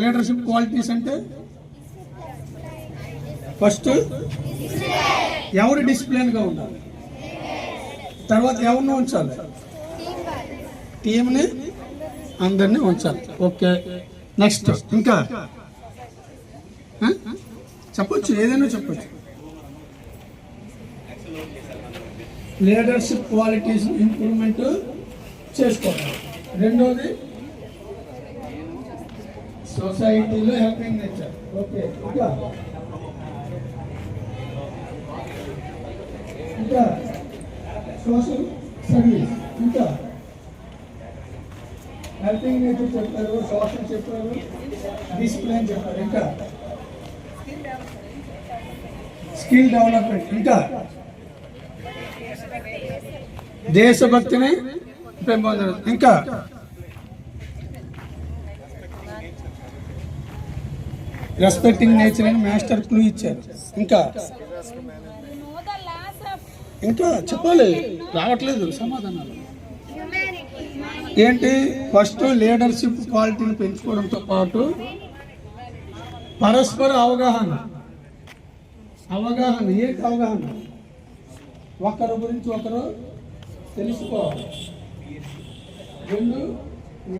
Leadership qualities అంటే first ఎవరు డిసిప్లిన్గా ఉండాలి, తర్వాత ఎవరిని ఉంచాలి, టీంని అందరినీ ఉంచాలి. ఓకే, నెక్స్ట్ ఇంకా చెప్పొచ్చు, ఏదైనా చెప్పొచ్చు. లీడర్షిప్ క్వాలిటీస్ ఇంప్రూవ్మెంట్ చేసుకోవాలి. రెండోది సొసైటీలో హెల్పింగ్ నేచర్. ఓకే, ఇంకా సోషల్ సర్వీస్, ఇంకా హెల్పింగ్ నేచర్ చెప్పారు, సోషల్ చెప్పారు, డిసిప్లిన్ చెప్పారు, ఇంకా స్కిల్ డెవలప్మెంట్, ఇంకా దేశభక్తిని పెంపొందడం, ఇంకా రెస్పెక్టింగ్ నేచర్ అని మాస్టర్ క్లూ ఇచ్చారు. ఇంకా ఇంకా చెప్పాలి, రావట్లేదు సమాధానాలు. ఏంటి? ఫస్ట్ లీడర్షిప్ క్వాలిటీని పెంచుకోవడంతో పాటు పరస్పర అవగాహన. ఏంటి అవగాహన? ఒకరి గురించి ఒకరు తెలుసుకోవాలి. రెండు